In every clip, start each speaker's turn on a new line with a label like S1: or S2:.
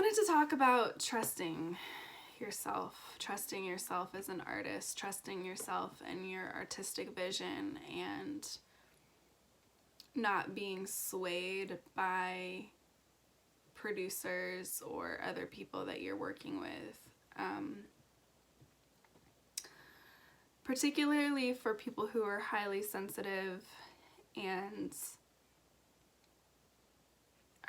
S1: wanted to talk about trusting yourself as an artist, trusting yourself and your artistic vision, and not being swayed by producers or other people that you're working with. Particularly for people who are highly sensitive and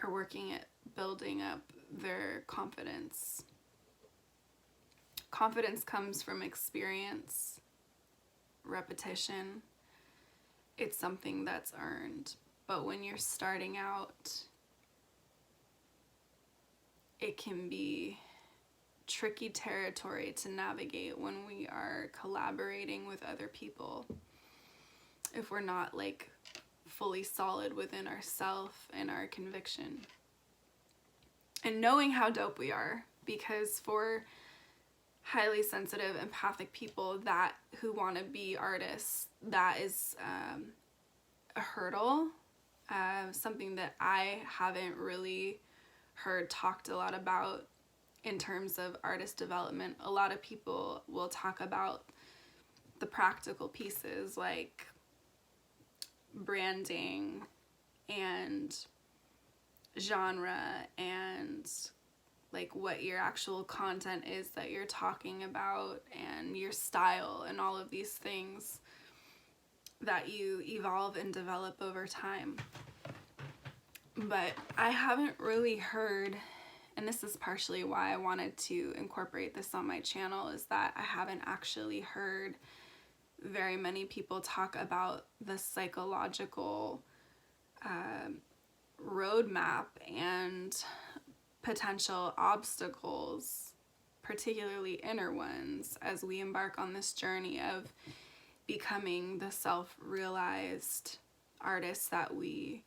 S1: are working at building up their confidence. Confidence comes from experience, repetition. It's something that's earned. But when you're starting out, it can be tricky territory to navigate when we are collaborating with other people. If we're not like fully solid within ourself and our conviction. And knowing how dope we are, because for highly sensitive, empathic people that who want to be artists, that is a hurdle, something that I haven't really heard talked a lot about in terms of artist development. A lot of people will talk about the practical pieces like branding and genre and like what your actual content is that you're talking about and your style and all of these things that you evolve and develop over time. But I haven't really heard, and this is partially why I wanted to incorporate this on my channel, is that I haven't actually heard very many people talk about the psychological roadmap and potential obstacles, particularly inner ones, as we embark on this journey of becoming the self-realized artists that we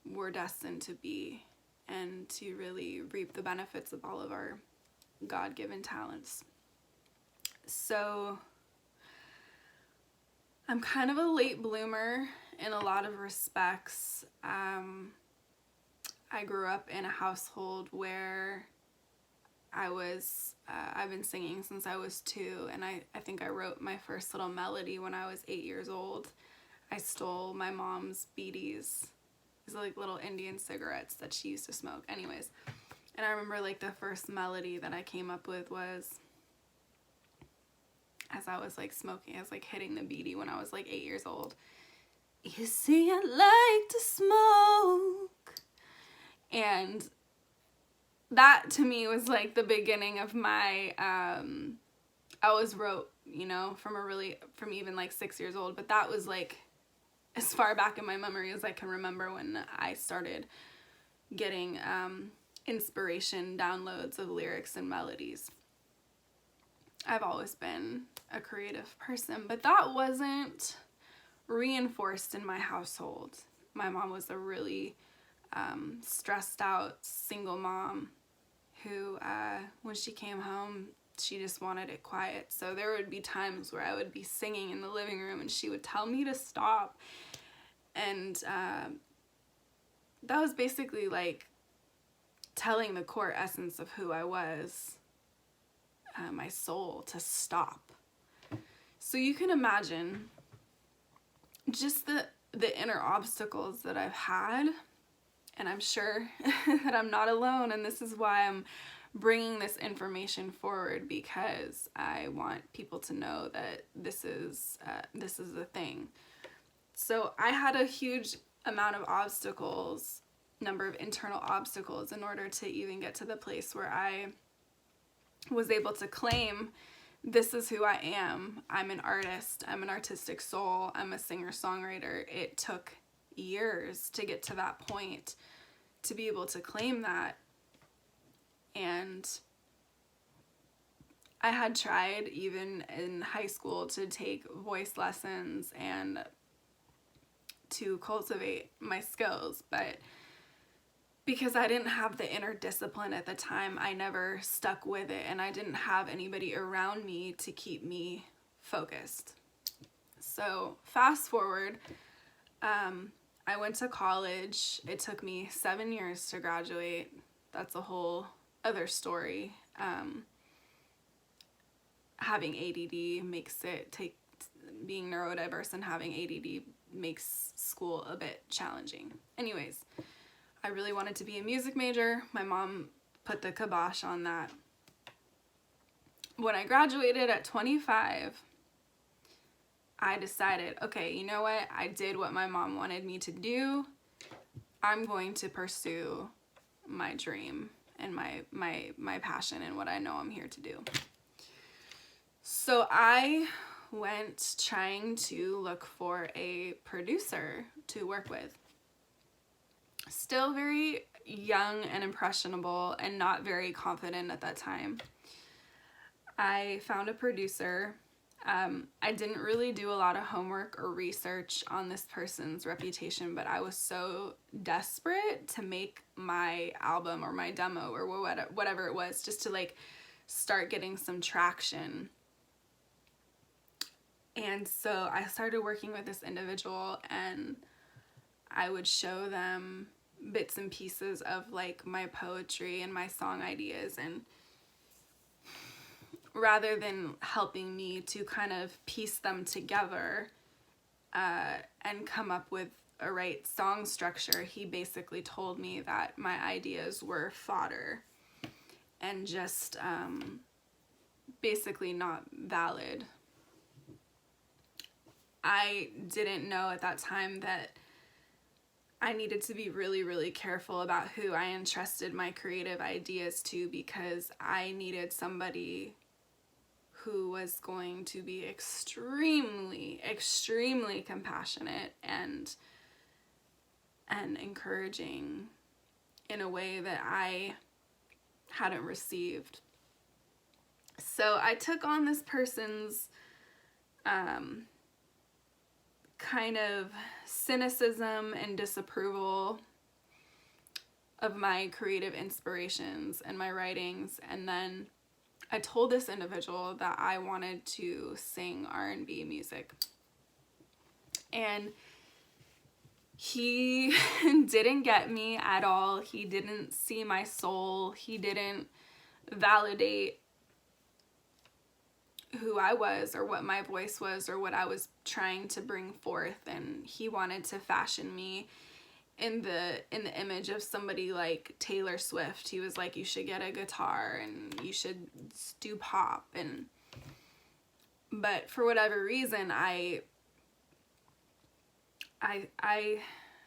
S1: were destined to be, and to really reap the benefits of all of our God-given talents. So I'm kind of a late bloomer in a lot of respects. I grew up in a household where I've been singing since I was 2, and I think I wrote my first little melody when I was 8 years old. I stole my mom's beaties. These are like little Indian cigarettes that she used to smoke. Anyways, and I remember like the first melody that I came up with was, as I was like smoking, I was like hitting the beatie when I was like 8 years old. You see, I like to smoke. And that to me was like the beginning of my, I always wrote, you know, from even like 6 years old, but that was like as far back in my memory as I can remember when I started getting inspiration downloads of lyrics and melodies. I've always been a creative person, but that wasn't reinforced in my household. My mom was a really stressed out single mom who, when she came home, she just wanted it quiet. So there would be times where I would be singing in the living room and she would tell me to stop. And that was basically like telling the core essence of who I was, my soul, to stop. So you can imagine just the inner obstacles that I've had, and I'm sure that I'm not alone, and this is why I'm bringing this information forward, because I want people to know that this is the thing. So I had a huge amount of obstacles, number of internal obstacles, in order to even get to the place where I was able to claim, this is who I am. I'm an artist. I'm an artistic soul. I'm a singer-songwriter. It took years to get to that point, to be able to claim that. And I had tried even in high school to take voice lessons and to cultivate my skills, but because I didn't have the inner discipline at the time, I never stuck with it, and I didn't have anybody around me to keep me focused. So fast forward, I went to college. It took me 7 years to graduate. that's a whole other story. Having ADD makes it being neurodiverse and having ADD makes school a bit challenging. Anyways, I really wanted to be a music major. My mom put the kibosh on that. When I graduated at 25, I decided, okay, you know what? I did what my mom wanted me to do. I'm going to pursue my dream and my passion and what I know I'm here to do. So I went trying to look for a producer to work with. Still very young and impressionable and not very confident at that time. I found a producer. I didn't really do a lot of homework or research on this person's reputation, but I was so desperate to make my album or my demo or whatever it was, just to like start getting some traction. And so I started working with this individual, and I would show them bits and pieces of like my poetry and my song ideas, and rather than helping me to kind of piece them together and come up with a right song structure, he basically told me that my ideas were fodder and just basically not valid. I didn't know at that time that I needed to be really, really careful about who I entrusted my creative ideas to, because I needed somebody who was going to be extremely, extremely compassionate and encouraging in a way that I hadn't received. So I took on this person's kind of cynicism and disapproval of my creative inspirations and my writings, and then I told this individual that I wanted to sing R&B music, and he didn't get me at all. He didn't see my soul. He didn't validate who I was or what my voice was or what I was trying to bring forth, and he wanted to fashion me in the image of somebody like Taylor Swift. He was like, you should get a guitar and you should do pop, but for whatever reason I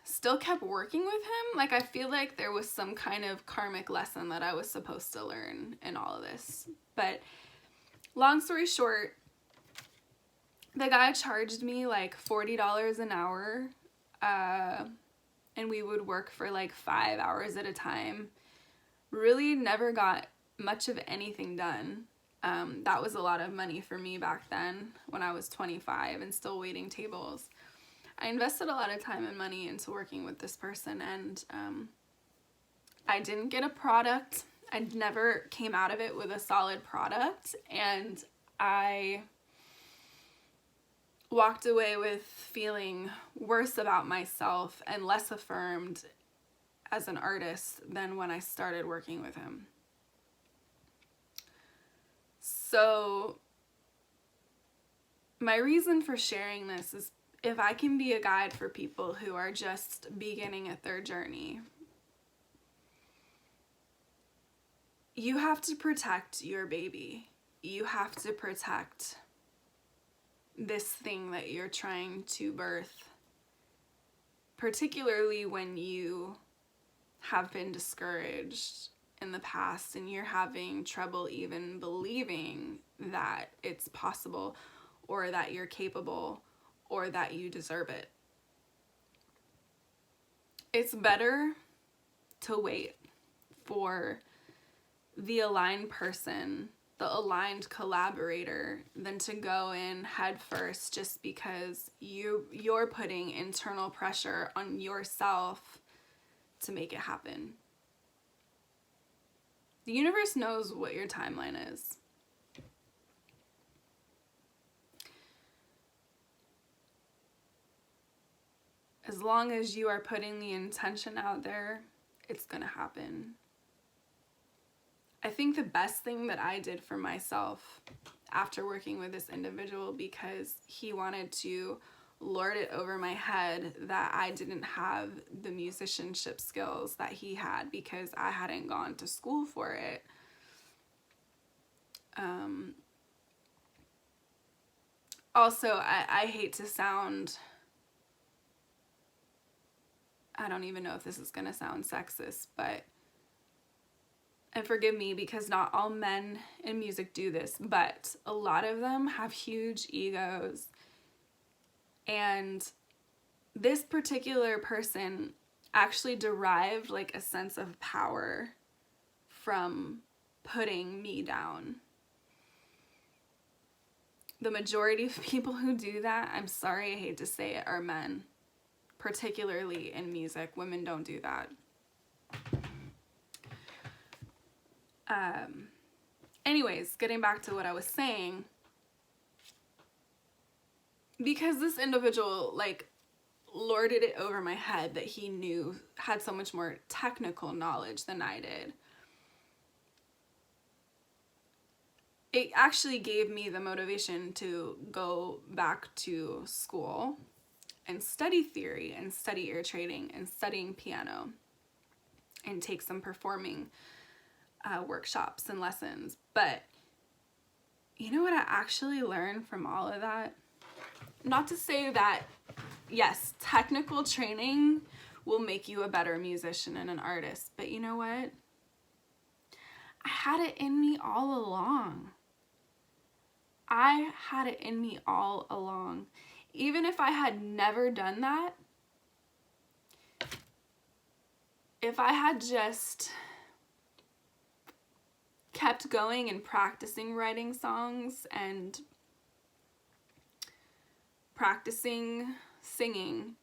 S1: still kept working with him. Like, I feel like there was some kind of karmic lesson that I was supposed to learn in all of this. But long story short, the guy charged me like $40 an hour, and we would work for like 5 hours at a time. Really never got much of anything done. That was a lot of money for me back then when I was 25 and still waiting tables. I invested a lot of time and money into working with this person, and I didn't get a product. I never came out of it with a solid product, and I walked away with feeling worse about myself and less affirmed as an artist than when I started working with him. So my reason for sharing this is if I can be a guide for people who are just beginning at their journey, you have to protect your baby. You have to protect this thing that you're trying to birth, particularly when you have been discouraged in the past and you're having trouble even believing that it's possible or that you're capable or that you deserve it. It's better to wait for the aligned person, the aligned collaborator, than to go in head first just because you're putting internal pressure on yourself to make it happen. The universe knows what your timeline is. As long as you are putting the intention out there, it's gonna happen. I think the best thing that I did for myself after working with this individual, because he wanted to lord it over my head that I didn't have the musicianship skills that he had because I hadn't gone to school for it. Also, I hate to sound, I don't even know if this is going to sound sexist, but, and forgive me because not all men in music do this, but a lot of them have huge egos. And this particular person actually derived like a sense of power from putting me down. The majority of people who do that, I'm sorry, I hate to say it, are men. Particularly in music, women don't do that. Anyways, getting back to what I was saying, because this individual like lorded it over my head that he knew, had so much more technical knowledge than I did, it actually gave me the motivation to go back to school and study theory and study ear training and studying piano and take some performing workshops and lessons. But you know what I actually learned from all of that? Not to say that, yes, technical training will make you a better musician and an artist, but you know what? I had it in me all along. I had it in me all along. Even if I had never done that, if I had just kept going and practicing writing songs and practicing singing,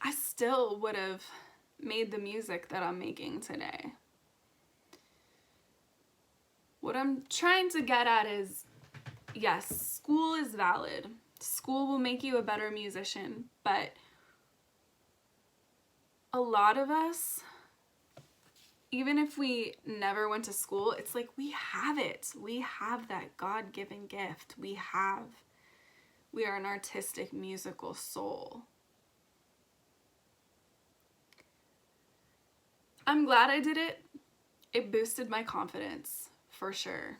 S1: I still would have made the music that I'm making today. What I'm trying to get at is, yes, school is valid. School will make you a better musician, but a lot of us, even if we never went to school, it's like we have it. We have that God-given gift. We are an artistic, musical soul. I'm glad I did it. It boosted my confidence, for sure.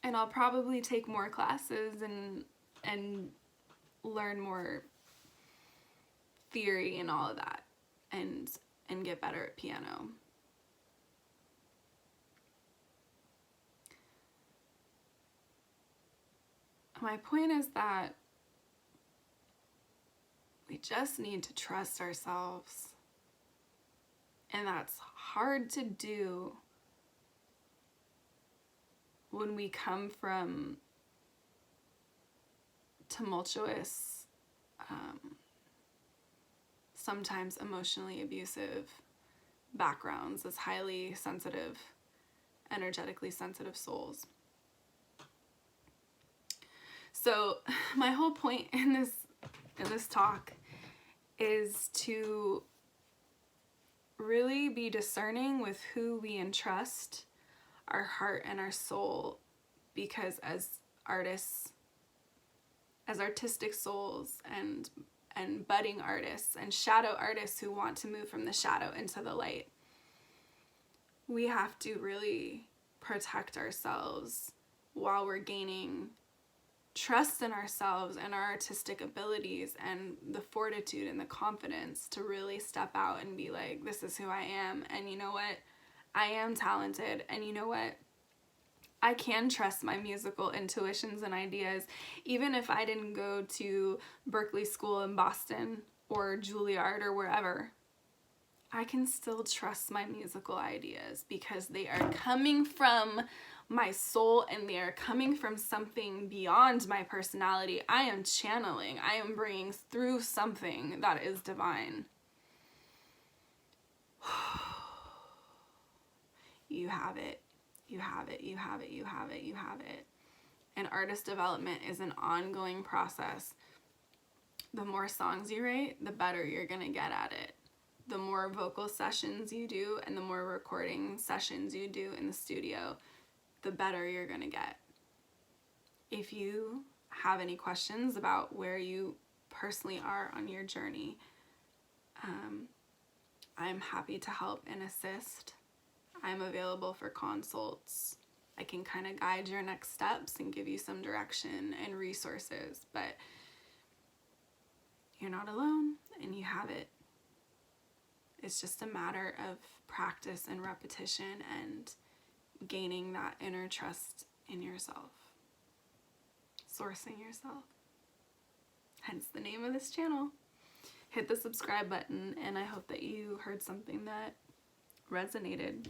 S1: And I'll probably take more classes and learn more theory and all of that and get better at piano. My point is that we just need to trust ourselves. And that's hard to do when we come from tumultuous, sometimes emotionally abusive backgrounds as highly sensitive, energetically sensitive souls. So my whole point in this talk is to really be discerning with who we entrust our heart and our soul, because as artists, as artistic souls and budding artists and shadow artists who want to move from the shadow into the light, we have to really protect ourselves while we're gaining trust in ourselves and our artistic abilities and the fortitude and the confidence to really step out and be like, this is who I am, and you know what? I am talented, and you know what? I can trust my musical intuitions and ideas, even if I didn't go to Berklee School in Boston or Juilliard or wherever. I can still trust my musical ideas because they are coming from my soul and they are coming from something beyond my personality. I am channeling. I am bringing through something that is divine. You have it. You have it. You have it. You have it. You have it. And artist development is an ongoing process. The more songs you write, the better you're going to get at it. the more vocal sessions you do and the more recording sessions you do in the studio, the better you're gonna get. If you have any questions about where you personally are on your journey, I'm happy to help and assist. I'm available for consults. I can kind of guide your next steps and give you some direction and resources, but you're not alone and you have it. It's just a matter of practice and repetition and gaining that inner trust in yourself. Sourcing yourself. Hence the name of this channel. Hit the subscribe button, and I hope that you heard something that resonated